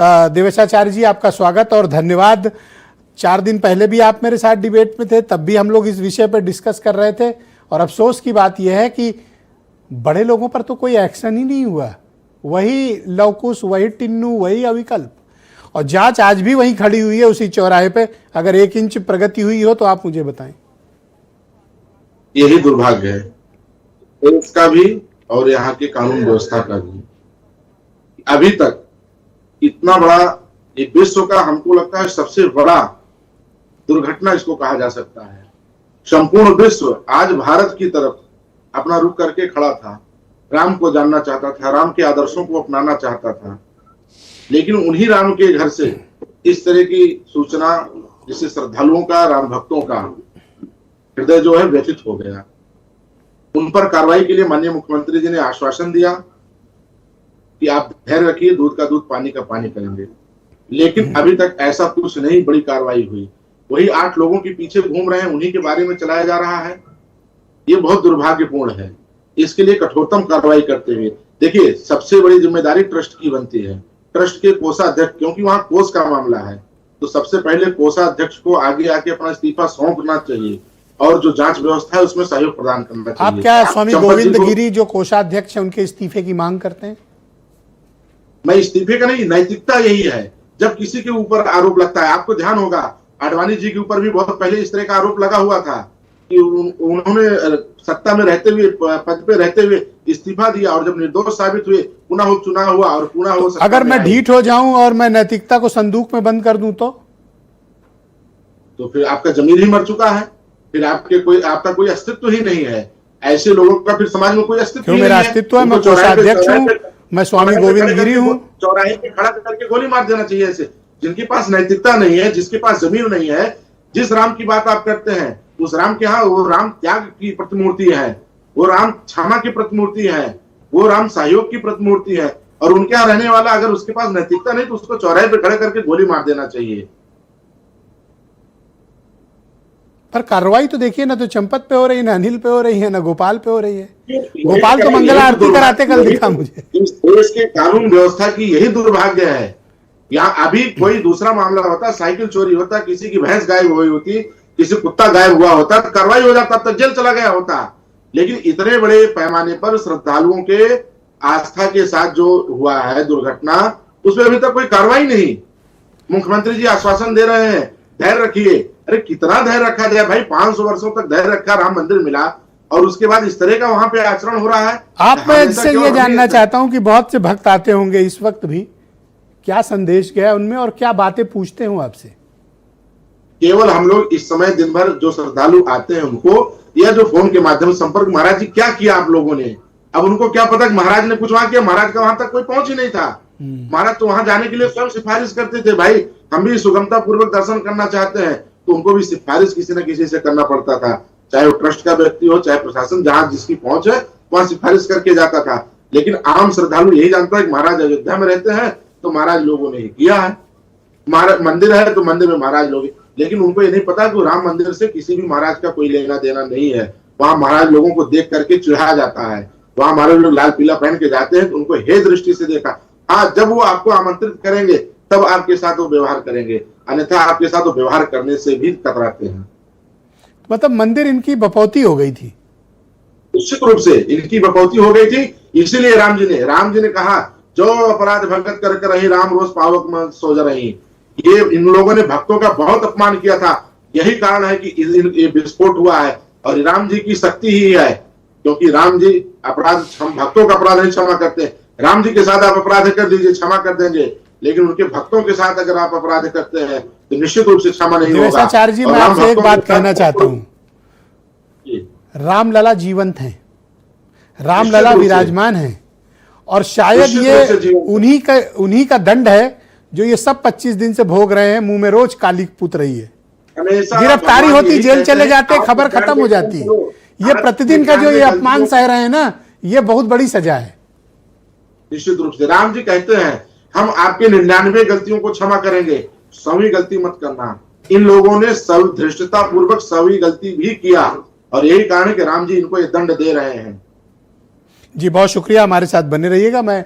देवेशाचार्य जी, आपका स्वागत और धन्यवाद। 4 दिन पहले भी आप मेरे साथ डिबेट में थे, तब भी हम लोग इस विषय पर डिस्कस कर रहे थे। और अफसोस की बात यह है कि बड़े लोगों पर तो कोई एक्शन ही नहीं हुआ। वही लवकुश, वही टिन्नू, वही अविकल्प, और जांच आज भी वहीं खड़ी हुई है उसी चौराहे पे। अगर 1 इंच प्रगति हुई हो तो आप मुझे बताएं। यही दुर्भाग्य है देश का भी और यहाँ के कानून व्यवस्था का भी। अभी तक इतना बड़ा, ये विश्व का हमको लगता है सबसे बड़ा दुर्घटना इसको कहा जा सकता है। संपूर्ण विश्व आज भारत की तरफ अपना रुख करके खड़ा था, राम को जानना चाहता था, राम के आदर्शों को अपनाना चाहता था। लेकिन उन्हीं राम के घर से इस तरह की सूचना, जिससे श्रद्धालुओं का, राम भक्तों का हृदय जो है व्यथित हो गया। उन पर कार्रवाई के लिए माननीय मुख्यमंत्री जी ने आश्वासन दिया कि आप धैर्य रखिए, दूध का दूध, पानी का पानी करेंगे। लेकिन अभी तक ऐसा कुछ नहीं बड़ी कार्रवाई हुई। वही 8 लोगों के पीछे घूम रहे हैं, उन्हीं के बारे में चलाया जा रहा है। ये बहुत दुर्भाग्यपूर्ण है। इसके लिए कठोरतम कार्रवाई करते हुए, देखिए, सबसे बड़ी जिम्मेदारी ट्रस्ट की बनती है, ट्रस्ट के कोषाध्यक्ष, क्योंकि वहां कोष का मामला है, तो सबसे पहले कोषाध्यक्ष को आगे आके अपना इस्तीफा सौंपना चाहिए और जो जांच व्यवस्था है उसमें सहयोग प्रदान करना चाहिए। आप क्या स्वामी गोविंद गिरी जो कोषाध्यक्ष है उनके इस्तीफे की मांग करते हैं? मैं इस्तीफे का नहीं, नैतिकता यही है। जब किसी के ऊपर आरोप लगता है, आपको ध्यान होगा आडवाणी जी के ऊपर भी बहुत पहले इस तरह का आरोप लगा हुआ था कि उन्होंने सत्ता में रहते हुए, पद पे रहते हुए इस्तीफा दिया, और जब निर्दोष साबित हुए पुनः चुनाव हुआ और पुनः हो। अगर मैं ढीठ हो जाऊं और मैं नैतिकता को संदूक में बंद कर दूं तो फिर आपका जमीर ही मर चुका है। फिर आपका कोई अस्तित्व ही नहीं है। ऐसे लोगों का फिर समाज में कोई अस्तित्व नहीं है। मेरा अस्तित्व है, मैं कोषाध्यक्ष हूं, मैं स्वामी गोविंद गिरी हूं। चौराहे पे खड़ा करके गोली मार देना चाहिए ऐसे, जिनके पास नैतिकता नहीं है, जिसके पास जमीर नहीं है। जिस राम की बात आप करते हैं, उस राम के यहाँ वो राम त्याग की प्रतिमूर्ति है, वो राम क्षमा की प्रतिमूर्ति है, वो राम सहयोग की प्रतिमूर्ति है। और उनके यहाँ रहने वाला अगर उसके पास नैतिकता नहीं तो उसको चौराहे पे खड़े करके गोली मार देना चाहिए। पर कार्रवाई तो देखिए ना, तो चंपत पे हो रही है, ना अनिल पे हो रही है, ना गोपाल पे हो रही है। गोपाल तो मंगला आरती कराते कल दिखा मुझे। इस देश के कानून व्यवस्था की यही दुर्भाग्य है। यहाँ अभी कोई दूसरा मामला होता, साइकिल चोरी होता, किसी की भैंस गायब हुई होती, किसी कुत्ता गायब हुआ होता, कार्रवाई हो जाता, तब जेल चला गया होता। लेकिन इतने बड़े पैमाने पर श्रद्धालुओं के आस्था के साथ जो हुआ है दुर्घटना, उसमें अभी तक कोई कार्रवाई नहीं। मुख्यमंत्री जी आश्वासन दे रहे हैं, धैर्य रखिए। अरे कितना धैर्य रखा जाए भाई? 500 वर्षों तक धैर्य रखा, राम मंदिर मिला, और उसके बाद इस तरह का वहां पे आचरण हो रहा है। आप मैं इससे ये जानना चाहता हूं कि बहुत से भक्त आते होंगे इस वक्त भी, क्या संदेश गया उनमें और क्या बातें पूछते हो आपसे? केवल हम लोग इस समय दिन भर जो श्रद्धालु आते हैं उनको, या जो फोन के माध्यम से संपर्क, महाराज जी क्या किया आप लोगों ने? अब उनको क्या पता कि महाराज ने कुछ वहां किया? महाराज का वहां तक कोई पहुंच ही नहीं था। महाराज तो वहां जाने के लिए स्वयं सिफारिश करते थे, भाई हम भी सुगमता पूर्वक दर्शन करना चाहते हैं, तो उनको भी सिफारिश किसी न किसी से करना पड़ता था, चाहे वो ट्रस्ट का व्यक्ति हो, चाहे प्रशासन, जहां जिसकी पहुंच है वहां सिफारिश करके जाता था। लेकिन आम श्रद्धालु यही जानता है कि महाराज अयोध्या में रहते हैं तो महाराज लोगों ने ही किया है, मंदिर है तो मंदिर में महाराज लोग। लेकिन उनको ये नहीं पता कि राम मंदिर से किसी भी महाराज का कोई लेना देना नहीं है। वहां महाराज लोगों को देख करके चिढ़ाया जाता है। वहां हमारे लोग लाल पीला पहन के जाते हैं तो उनको हे दृष्टि से देखा। हाँ, जब वो आपको आमंत्रित करेंगे तब आपके साथ वो व्यवहार करेंगे, अन्यथा आपके साथ वो व्यवहार करने से भी कतराते हैं। मतलब मंदिर इनकी बपौती हो गई थी, निश्चित रूप से इनकी बपौती हो गई थी। इसीलिए राम जी ने कहा, जो अपराध भगत कर रही राम रोज पावक में सो जा रही। ये इन लोगों ने भक्तों का बहुत अपमान किया था। यही कारण है कि ये विस्फोट हुआ है, और राम जी की शक्ति ही है, क्योंकि राम जी अपराध, हम भक्तों का अपराध नहीं क्षमा करते। राम जी के साथ आप अपराध कर दीजिए, क्षमा कर देंगे, लेकिन उनके भक्तों के साथ अगर आप अपराध करते हैं तो निश्चित रूप से क्षमा नहीं होगा। देवेशाचार्य जी, मैं आपसे एक बात कहना चाहता हूँ, रामलला जीवंत हैं, रामलला विराजमान हैं, और शायद ये उन्हीं का दंड है जो ये सब 25 दिन से भोग रहे हैं। मुंह में रोज काली पूत रही है, गिरफ्तारी होती, जेल चले जाते, खबर खत्म हो जाती। ये प्रतिदिन का जो ये अपमान सह रहे हैं ना, ये बहुत बड़ी सजा है। निश्चित रूप से राम जी कहते हैं, हम आपके 99 गलतियों को क्षमा करेंगे, 100वीं गलती मत करना। इन लोगों ने सब धृष्टता पूर्वक 100वीं गलती भी किया, और यही कारण है कि राम जी इनको ये दंड दे रहे हैं। जी बहुत शुक्रिया, हमारे साथ बने रहिएगा। मैं